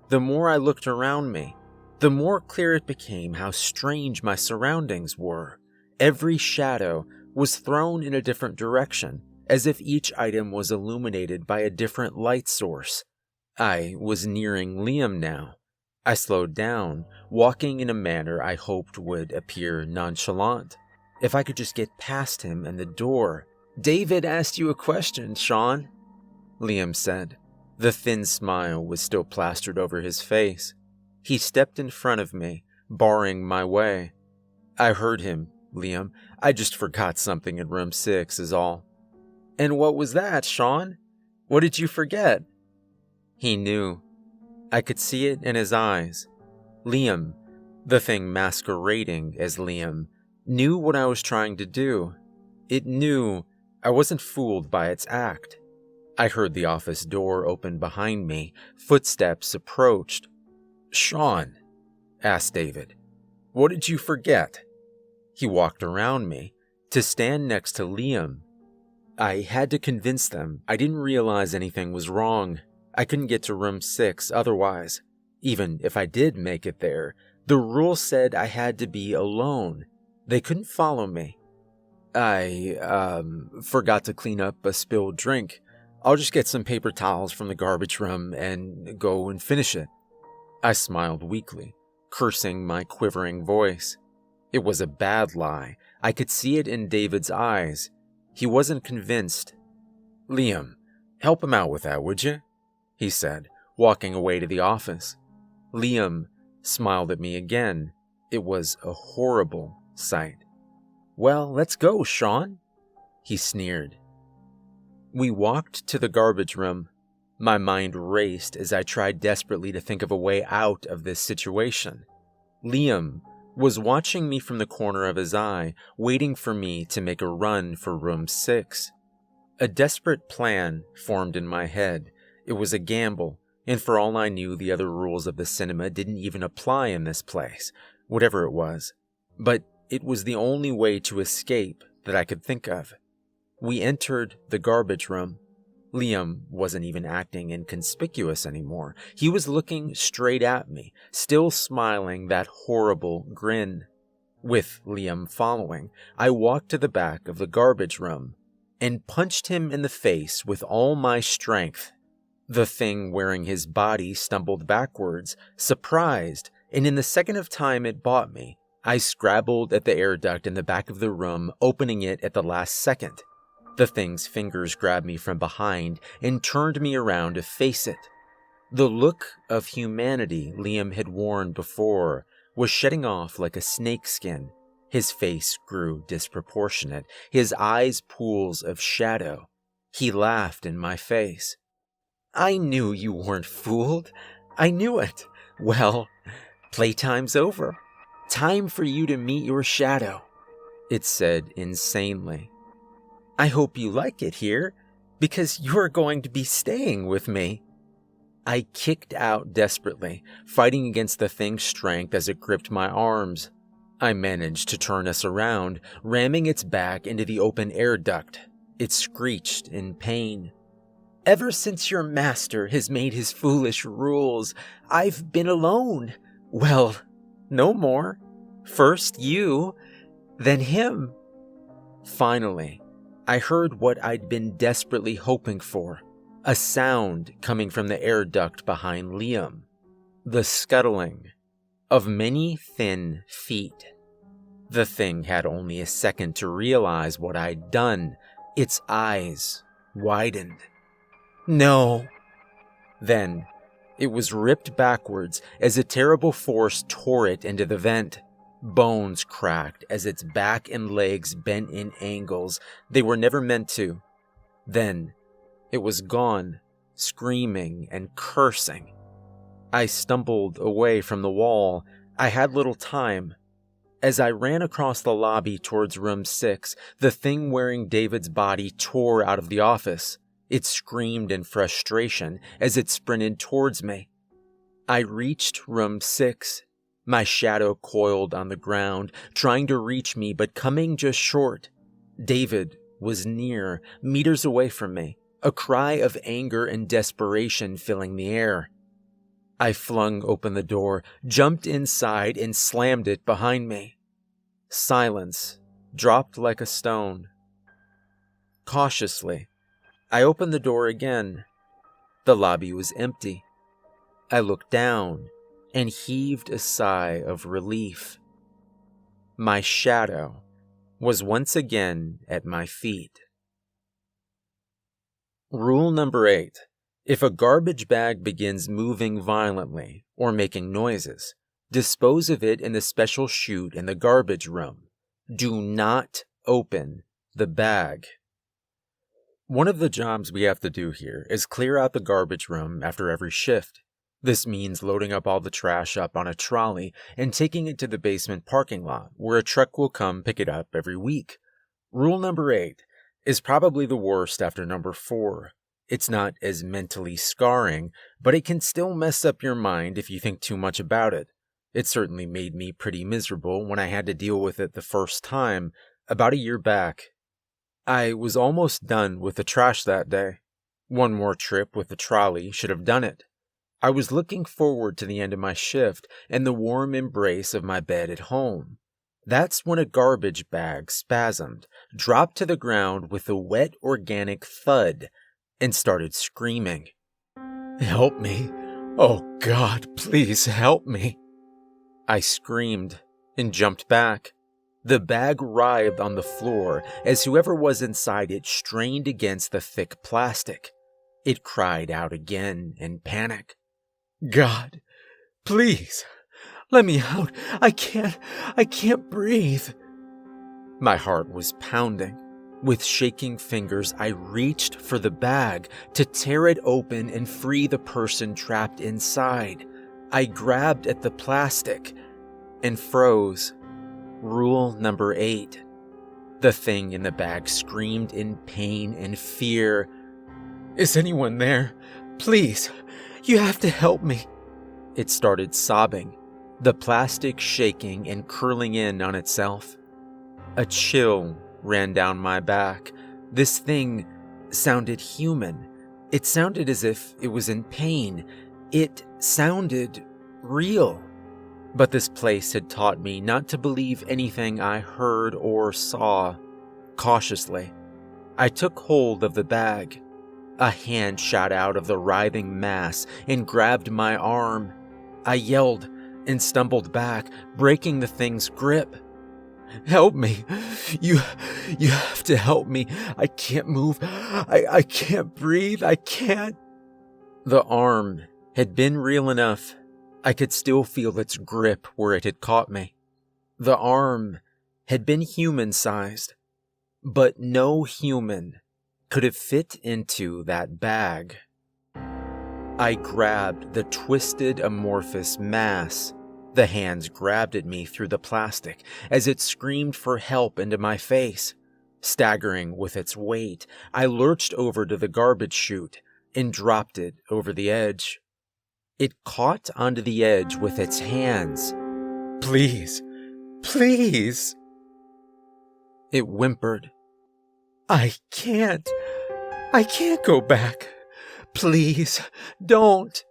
The more I looked around me, the more clear it became how strange my surroundings were. Every shadow was thrown in a different direction, as if each item was illuminated by a different light source. I was nearing Liam now. I slowed down, walking in a manner I hoped would appear nonchalant. If I could just get past him and the door. "David asked you a question, Sean," Liam said. The thin smile was still plastered over his face. He stepped in front of me, barring my way. "I heard him, Liam. I just forgot something in room 6 is all." "And what was that, Sean? What did you forget?" He knew. I could see it in his eyes. Liam, the thing masquerading as Liam, knew what I was trying to do. It knew I wasn't fooled by its act. I heard the office door open behind me. Footsteps approached. "Sean," asked David, "what did you forget?" He walked around me to stand next to Liam. I had to convince them I didn't realize anything was wrong. I couldn't get to room 6 otherwise. Even if I did make it there, the rule said I had to be alone. They couldn't follow me. "I forgot to clean up a spilled drink. I'll just get some paper towels from the garbage room and go and finish it." I smiled weakly, cursing my quivering voice. It was a bad lie. I could see it in David's eyes. He wasn't convinced. "Liam, help him out with that, would you?" he said, walking away to the office. Liam smiled at me again. It was a horrible sight. "Well, let's go, Sean," he sneered. We walked to the garbage room. My mind raced as I tried desperately to think of a way out of this situation. Liam was watching me from the corner of his eye, waiting for me to make a run for room 6. A desperate plan formed in my head. It was a gamble, and for all I knew, the other rules of the cinema didn't even apply in this place, whatever it was. But it was the only way to escape that I could think of. We entered the garbage room. Liam wasn't even acting inconspicuous anymore. He was looking straight at me, still smiling that horrible grin. With Liam following, I walked to the back of the garbage room and punched him in the face with all my strength. The thing wearing his body stumbled backwards, surprised, and in the second of time it bought me, I scrabbled at the air duct in the back of the room, opening it at the last second. The thing's fingers grabbed me from behind and turned me around to face it. The look of humanity Liam had worn before was shedding off like a snakeskin. His face grew disproportionate, his eyes pools of shadow. He laughed in my face. "I knew you weren't fooled. I knew it. Well, playtime's over. Time for you to meet your shadow," it said insanely. "I hope you like it here, because you're going to be staying with me." I kicked out desperately, fighting against the thing's strength as it gripped my arms. I managed to turn us around, ramming its back into the open air duct. It screeched in pain. "Ever since your master has made his foolish rules, I've been alone. Well, no more. First you, then him." Finally, I heard what I'd been desperately hoping for, a sound coming from the air duct behind Liam. The scuttling of many thin feet. The thing had only a second to realize what I'd done. Its eyes widened. "No." Then, it was ripped backwards as a terrible force tore it into the vent. Bones cracked as its back and legs bent in angles they were never meant to. Then, it was gone, screaming and cursing. I stumbled away from the wall. I had little time. As I ran across the lobby towards room 6, the thing wearing David's body tore out of the office. It screamed in frustration as it sprinted towards me. I reached room 6. My shadow coiled on the ground, trying to reach me but coming just short. David was near, meters away from me, a cry of anger and desperation filling the air. I flung open the door, jumped inside, and slammed it behind me. Silence dropped like a stone. Cautiously, I opened the door again. The lobby was empty. I looked down and heaved a sigh of relief. My shadow was once again at my feet. Rule number 8. If a garbage bag begins moving violently or making noises, dispose of it in the special chute in the garbage room. Do not open the bag. One of the jobs we have to do here is clear out the garbage room after every shift. This means loading up all the trash up on a trolley and taking it to the basement parking lot, where a truck will come pick it up every week. Rule number 8 is probably the worst after number 4. It's not as mentally scarring, but it can still mess up your mind if you think too much about it. It certainly made me pretty miserable when I had to deal with it the first time, about a year back. I was almost done with the trash that day. One more trip with the trolley should have done it. I was looking forward to the end of my shift and the warm embrace of my bed at home. That's when a garbage bag spasmed, dropped to the ground with a wet organic thud, and started screaming. "Help me! Oh God, please help me!" I screamed and jumped back. The bag writhed on the floor as whoever was inside it strained against the thick plastic. It cried out again in panic. "God, please, let me out. I can't breathe." My heart was pounding. With shaking fingers, I reached for the bag to tear it open and free the person trapped inside. I grabbed at the plastic and froze. Rule number 8. The thing in the bag screamed in pain and fear. "Is anyone there? Please, you have to help me." It started sobbing, the plastic shaking and curling in on itself. A chill ran down my back. This thing sounded human. It sounded as if it was in pain. It sounded real. But this place had taught me not to believe anything I heard or saw. Cautiously, I took hold of the bag. A hand shot out of the writhing mass and grabbed my arm. I yelled and stumbled back, breaking the thing's grip. "Help me! You have to help me! I can't move! I can't breathe! I can't!" The arm had been real enough. I could still feel its grip where it had caught me. The arm had been human-sized, but no human could have fit into that bag. I grabbed the twisted, amorphous mass. The hands grabbed at me through the plastic as it screamed for help into my face. Staggering with its weight, I lurched over to the garbage chute and dropped it over the edge. It caught onto the edge with its hands. "Please, please," it whimpered. I can't go back. Please, don't."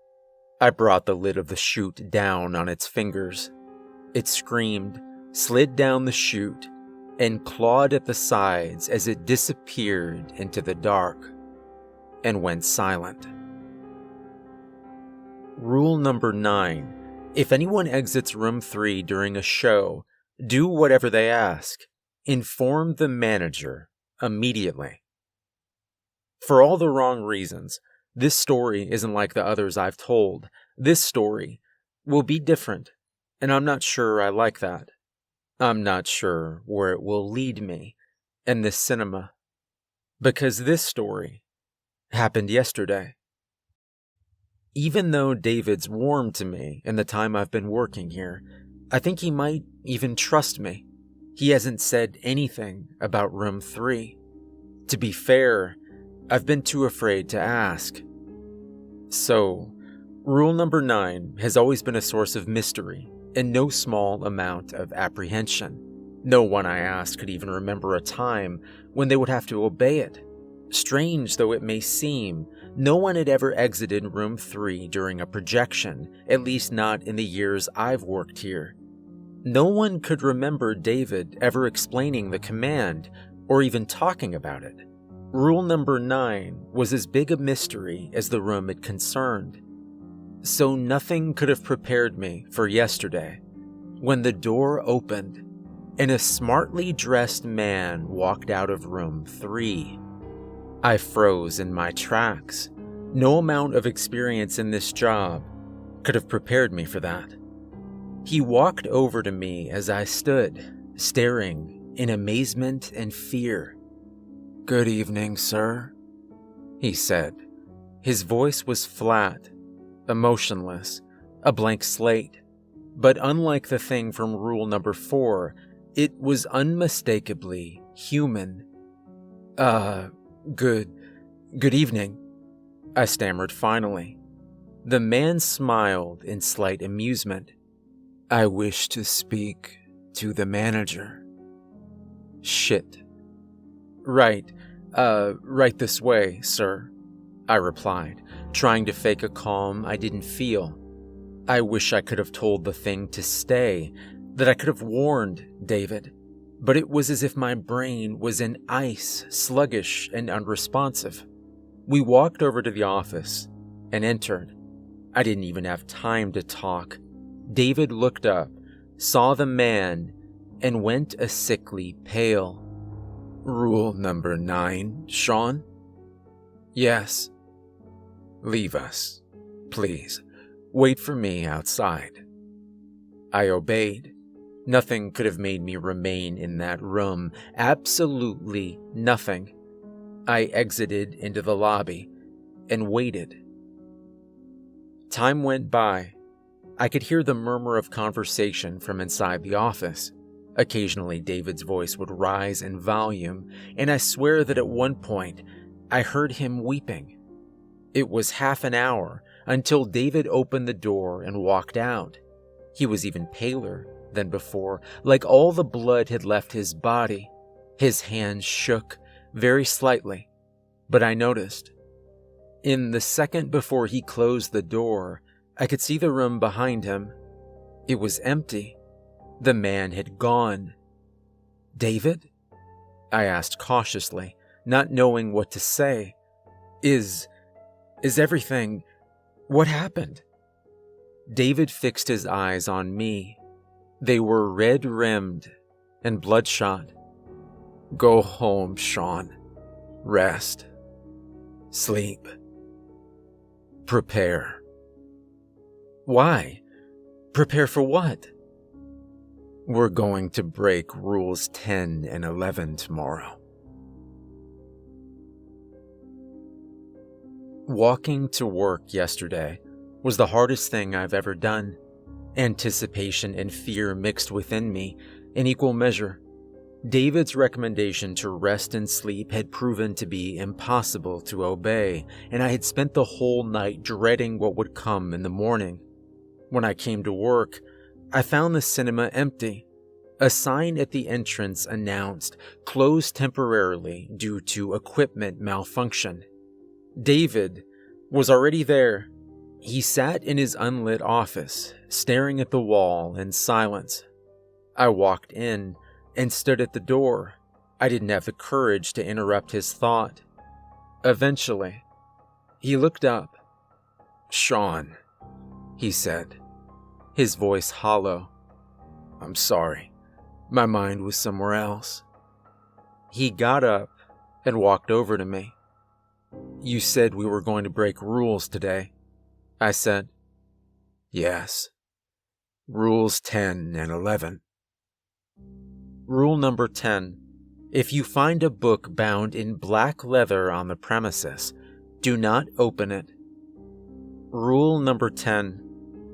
I brought the lid of the chute down on its fingers. It screamed, slid down the chute, and clawed at the sides as it disappeared into the dark and went silent. Rule number 9. If anyone exits room 3 during a show, do whatever they ask. Inform the manager immediately. For all the wrong reasons, this story isn't like the others I've told. This story will be different, and I'm not sure I like that. I'm not sure where it will lead me in this cinema, because this story happened yesterday. Even though David's warm to me in the time I've been working here, I think he might even trust me. He hasn't said anything about room 3. To be fair, I've been too afraid to ask. So, rule number 9 has always been a source of mystery and no small amount of apprehension. No one I asked could even remember a time when they would have to obey it. Strange though it may seem, no one had ever exited room 3 during a projection, at least not in the years I've worked here. No one could remember David ever explaining the command or even talking about it. Rule number 9 was as big a mystery as the room it concerned. So nothing could have prepared me for yesterday, when the door opened and a smartly dressed man walked out of room 3. I froze in my tracks. No amount of experience in this job could have prepared me for that. He walked over to me as I stood, staring in amazement and fear. "Good evening, sir," he said. His voice was flat, emotionless, a blank slate. But unlike the thing from rule number 4, it was unmistakably human. Good evening," I stammered finally. The man smiled in slight amusement. "I wish to speak to the manager." Shit. Right this way, sir," I replied, trying to fake a calm I didn't feel. I wish I could have told the thing to stay, that I could have warned David, but it was as if my brain was in ice, sluggish and unresponsive. We walked over to the office and entered. I didn't even have time to talk. David looked up, saw the man, and went a sickly pale. "Rule number 9, Sean?" "Yes." "Leave us, please. Wait for me outside." I obeyed. Nothing could have made me remain in that room. Absolutely nothing. I exited into the lobby and waited. Time went by. I could hear the murmur of conversation from inside the office. Occasionally, David's voice would rise in volume, and I swear that at one point, I heard him weeping. It was half an hour until David opened the door and walked out. He was even paler than before, like all the blood had left his body. His hands shook very slightly, but I noticed. In the second before he closed the door, I could see the room behind him. It was empty. The man had gone. "David?" I asked cautiously, not knowing what to say. Is everything... What happened?" David fixed his eyes on me. They were red-rimmed and bloodshot. "Go home, Sean. Rest. Sleep. Prepare." "Why? Prepare for what?" "We're going to break rules 10 and 11 tomorrow." Walking to work yesterday was the hardest thing I've ever done. Anticipation and fear mixed within me in equal measure. David's recommendation to rest and sleep had proven to be impossible to obey, and I had spent the whole night dreading what would come in the morning. When I came to work, I found the cinema empty. A sign at the entrance announced closed temporarily due to equipment malfunction. David was already there. He sat in his unlit office, staring at the wall in silence. I walked in and stood at the door. I didn't have the courage to interrupt his thought. Eventually, he looked up. "Sean," he said, his voice hollow. "I'm sorry. My mind was somewhere else." He got up and walked over to me. "You said we were going to break rules today," I said. "Yes. Rules 10 and 11. Rule number 10. If you find a book bound in black leather on the premises, do not open it. Rule number 10.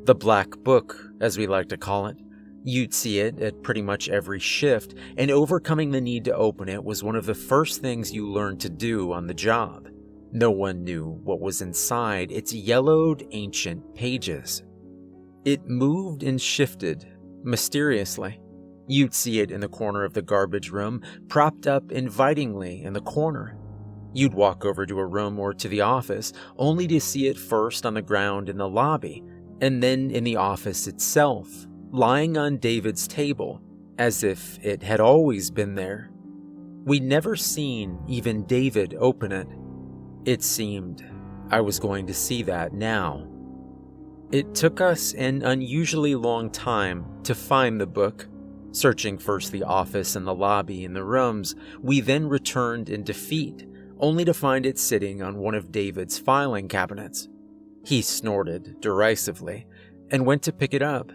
The black book, as we like to call it. You'd see it at pretty much every shift, and overcoming the need to open it was one of the first things you learned to do on the job. No one knew what was inside its yellowed, ancient pages. It moved and shifted, mysteriously. You'd see it in the corner of the garbage room, propped up invitingly in the corner. You'd walk over to a room or to the office, only to see it first on the ground in the lobby, and then in the office itself, lying on David's table, as if it had always been there. We'd never seen even David open it. It seemed I was going to see that now. It took us an unusually long time to find the book. Searching first the office and the lobby and the rooms, we then returned in defeat, only to find it sitting on one of David's filing cabinets. He snorted derisively and went to pick it up.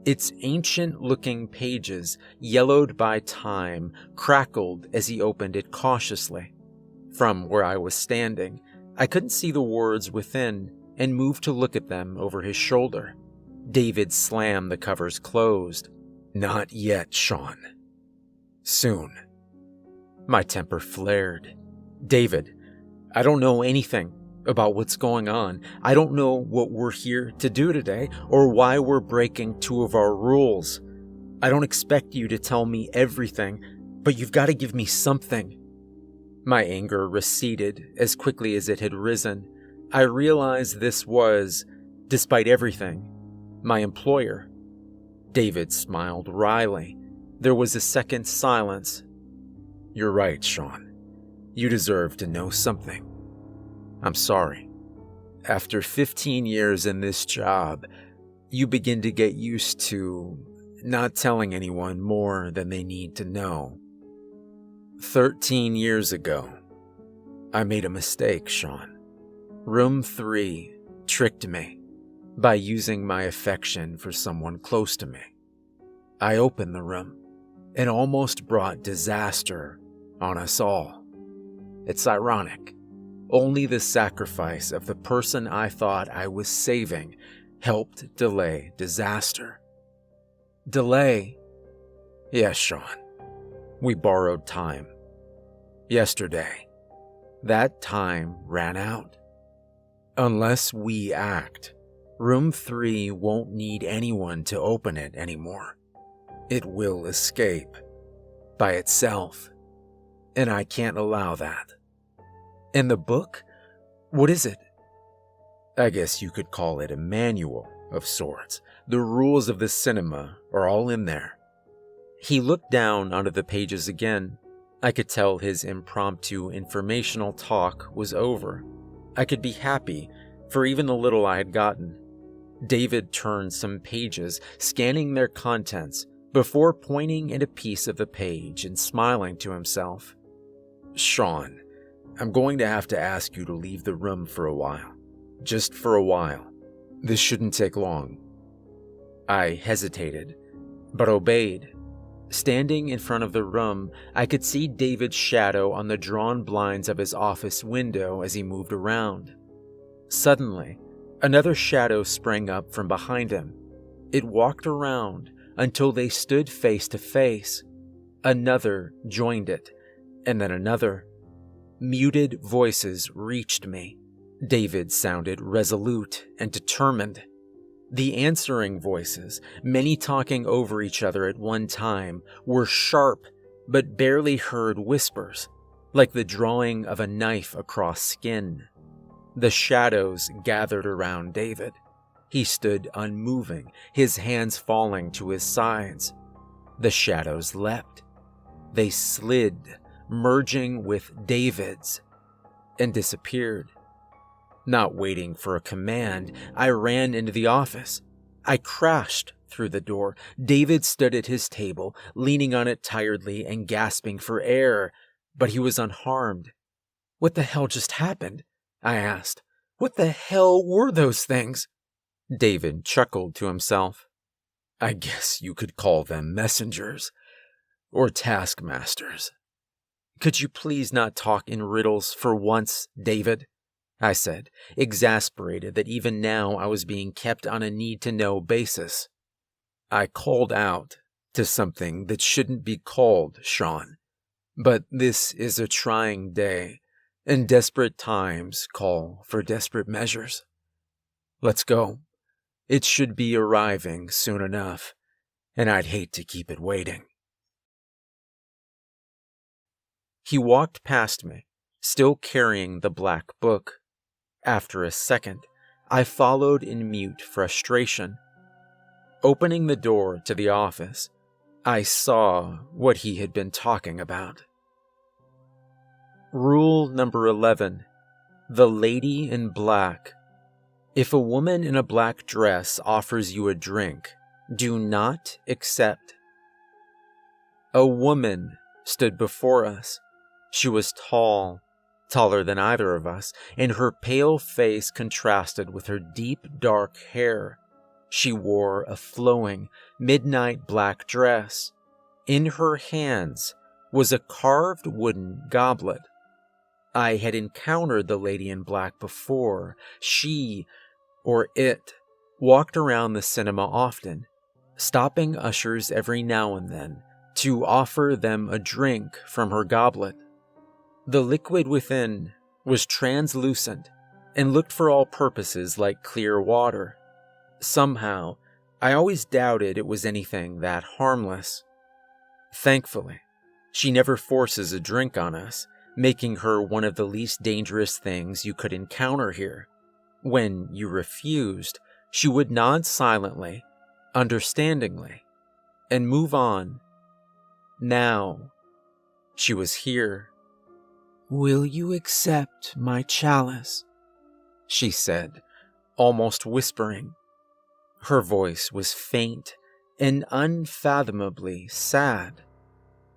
Its ancient-looking pages, yellowed by time, crackled as he opened it cautiously. From where I was standing, I couldn't see the words within and moved to look at them over his shoulder. David slammed the covers closed. "Not yet, Sean. Soon." My temper flared. "David, I don't know anything about what's going on. I don't know what we're here to do today or why we're breaking two of our rules. I don't expect you to tell me everything, but you've got to give me something." My anger receded as quickly as it had risen. I realized this was, despite everything, my employer. David smiled wryly. There was a second's silence. "You're right, Sean. You deserve to know something. I'm sorry. After 15 years in this job, you begin to get used to not telling anyone more than they need to know. 13 years ago, I made a mistake, Sean. Room 3 tricked me by using my affection for someone close to me. I opened the room and almost brought disaster on us all. It's ironic. Only the sacrifice of the person I thought I was saving helped delay disaster. Delay? Yes, Sean. We borrowed time. Yesterday, that time ran out. Unless we act, Room 3 won't need anyone to open it anymore. It will escape by itself, and I can't allow that. And the book? What is it? I guess you could call it a manual of sorts. The rules of the cinema are all in there." He looked down onto the pages again. I could tell his impromptu informational talk was over. I could be happy for even the little I had gotten. David turned some pages, scanning their contents, before pointing at a piece of the page and smiling to himself. "Sean, I'm going to have to ask you to leave the room for a while. Just for a while. This shouldn't take long." I hesitated, but obeyed. Standing in front of the room, I could see David's shadow on the drawn blinds of his office window as he moved around. Suddenly, another shadow sprang up from behind him. It walked around until they stood face to face. Another joined it, and then another. Muted voices reached me. David sounded resolute and determined. The answering voices, many talking over each other at one time, were sharp but barely heard whispers, like the drawing of a knife across skin. The shadows gathered around David. He stood unmoving, his hands falling to his sides. The shadows leapt. They slid, merging with David's, and disappeared. Not waiting for a command, I ran into the office. I crashed through the door. David stood at his table, leaning on it tiredly and gasping for air, but he was unharmed. "What the hell just happened?" I asked. "What the hell were those things?" David chuckled to himself. "I guess you could call them messengers, or taskmasters." "Could you please not talk in riddles for once, David?" I said, exasperated that even now I was being kept on a need-to-know basis. "I called out to something that shouldn't be called, Sean. But this is a trying day, and desperate times call for desperate measures. Let's go. It should be arriving soon enough, and I'd hate to keep it waiting." He walked past me, still carrying the black book. After a second, I followed in mute frustration. Opening the door to the office, I saw what he had been talking about. Rule number 11. The lady in black. If a woman in a black dress offers you a drink, do not accept. A woman stood before us. She was tall, taller than either of us, and her pale face contrasted with her deep dark hair. She wore a flowing, midnight black dress. In her hands was a carved wooden goblet. I had encountered the lady in black before. She, or it, walked around the cinema often, stopping ushers every now and then to offer them a drink from her goblet. The liquid within was translucent and looked for all purposes like clear water. Somehow, I always doubted it was anything that harmless. Thankfully, she never forces a drink on us, making her one of the least dangerous things you could encounter here. When you refused, she would nod silently, understandingly, and move on. Now, she was here. "Will you accept my chalice?" she said, almost whispering. Her voice was faint and unfathomably sad.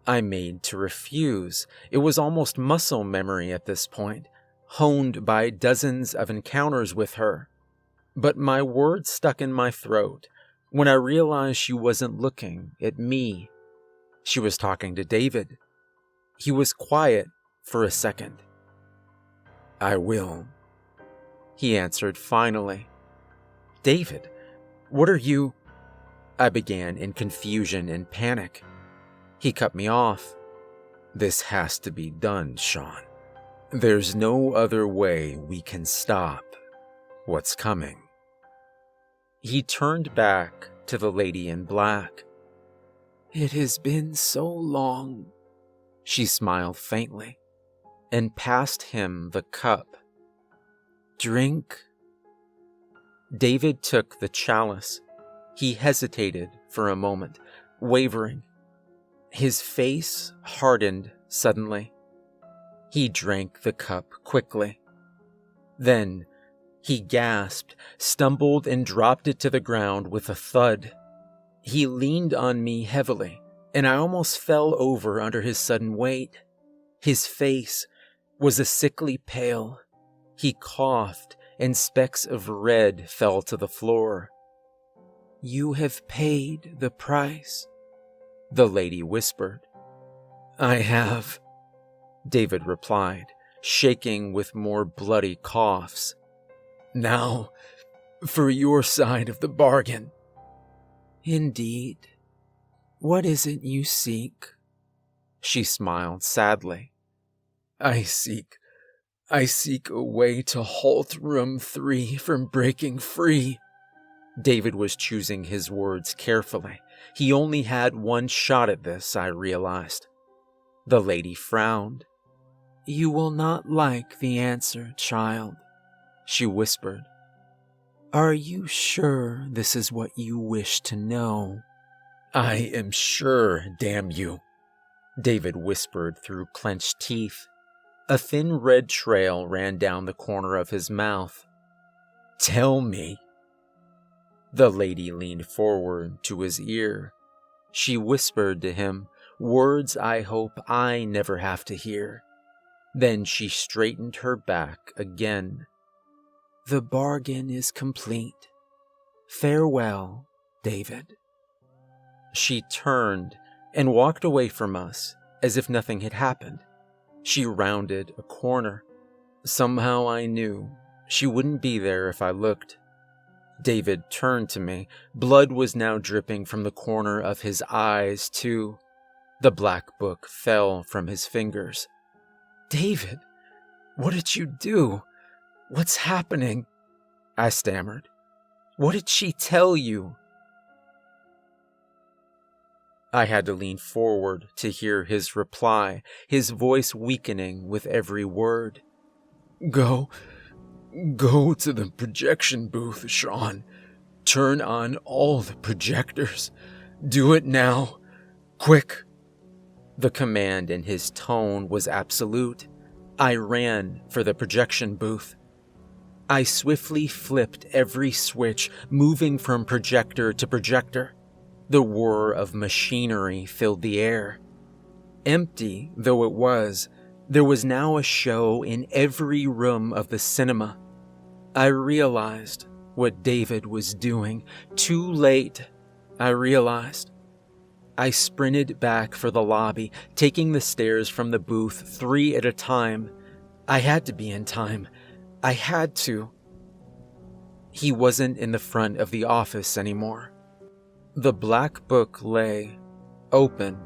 I made to refuse. It was almost muscle memory at this point, honed by dozens of encounters with her. But my words stuck in my throat when I realized she wasn't looking at me. She was talking to David. He was quiet for a second. "I will," he answered finally. "David, what are you—" I began in confusion and panic. He cut me off. "This has to be done, Sean. There's no other way we can stop what's coming." He turned back to the lady in black. "It has been so long," she smiled faintly, and passed him the cup. "Drink." David took the chalice. He hesitated for a moment, wavering. His face hardened suddenly. He drank the cup quickly. Then he gasped, stumbled, and dropped it to the ground with a thud. He leaned on me heavily, and I almost fell over under his sudden weight. His face was a sickly pale. He coughed, and specks of red fell to the floor. "You have paid the price," the lady whispered. "I have," David replied, shaking with more bloody coughs. "Now, for your side of the bargain." "Indeed. What is it you seek?" She smiled sadly. I seek a way to halt room 3 from breaking free." David was choosing his words carefully. He only had one shot at this, I realized. The lady frowned. "You will not like the answer, child," she whispered. "Are you sure this is what you wish to know?" "I am sure, damn you," David whispered through clenched teeth. A thin red trail ran down the corner of his mouth. "Tell me." The lady leaned forward to his ear. She whispered to him words I hope I never have to hear. Then she straightened her back again. "The bargain is complete. Farewell, David." She turned and walked away from us as if nothing had happened. She rounded a corner. Somehow I knew she wouldn't be there if I looked. David turned to me. Blood was now dripping from the corner of his eyes, too. The black book fell from his fingers. "David, what did you do? What's happening?" I stammered. "What did she tell you?" I had to lean forward to hear his reply, his voice weakening with every word. Go to the projection booth, Sean. Turn on all the projectors. Do it now. Quick." The command in his tone was absolute. I ran for the projection booth. I swiftly flipped every switch, moving from projector to projector. The whir of machinery filled the air. Empty though it was, there was now a show in every room of the cinema. I realized what David was doing. Too late, I realized. I sprinted back for the lobby, taking the stairs from the booth 3 at a time. I had to be in time. I had to. He wasn't in the front of the office anymore. The black book lay, open,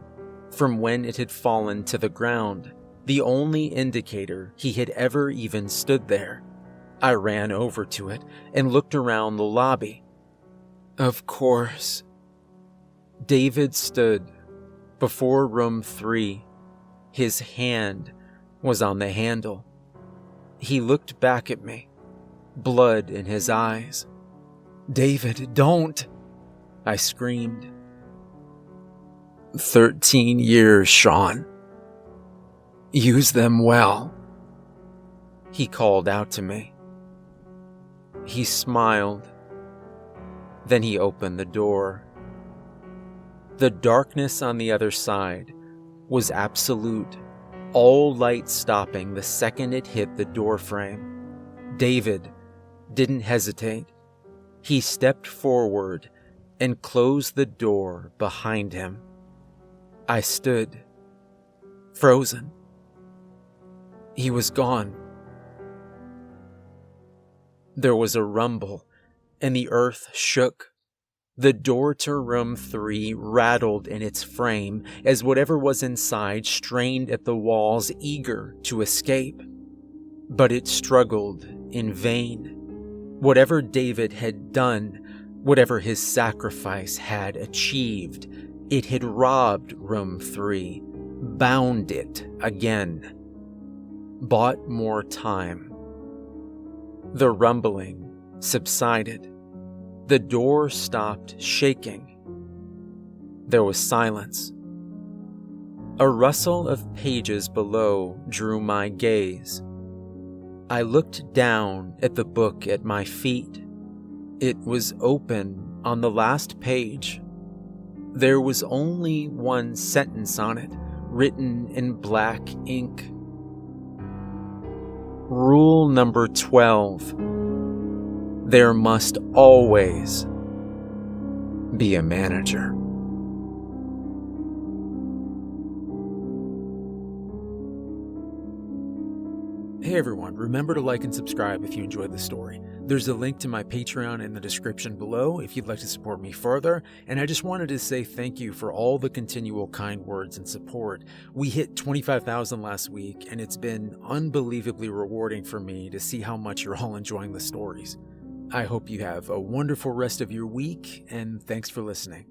from when it had fallen to the ground, the only indicator he had ever even stood there. I ran over to it and looked around the lobby. Of course. David stood before room 3. His hand was on the handle. He looked back at me, blood in his eyes. "David, don't!" I screamed. 13 years, Sean. Use them well," he called out to me. He smiled. Then he opened the door. The darkness on the other side was absolute, all light stopping the second it hit the doorframe. David didn't hesitate. He stepped forward and closed the door behind him. I stood, frozen. He was gone. There was a rumble, and the earth shook. The door to room 3 rattled in its frame as whatever was inside strained at the walls, eager to escape. But it struggled in vain. Whatever David had done, whatever his sacrifice had achieved, it had robbed room 3, bound it again, bought more time. The rumbling subsided. The door stopped shaking. There was silence. A rustle of pages below drew my gaze. I looked down at the book at my feet. It was open on the last page. There was only one sentence on it, written in black ink. Rule number 12. There must always be a manager. Hey everyone, remember to like and subscribe if you enjoyed the story. There's a link to my Patreon in the description below if you'd like to support me further, and I just wanted to say thank you for all the continual kind words and support. We hit 25,000 last week, and it's been unbelievably rewarding for me to see how much you're all enjoying the stories. I hope you have a wonderful rest of your week, and thanks for listening.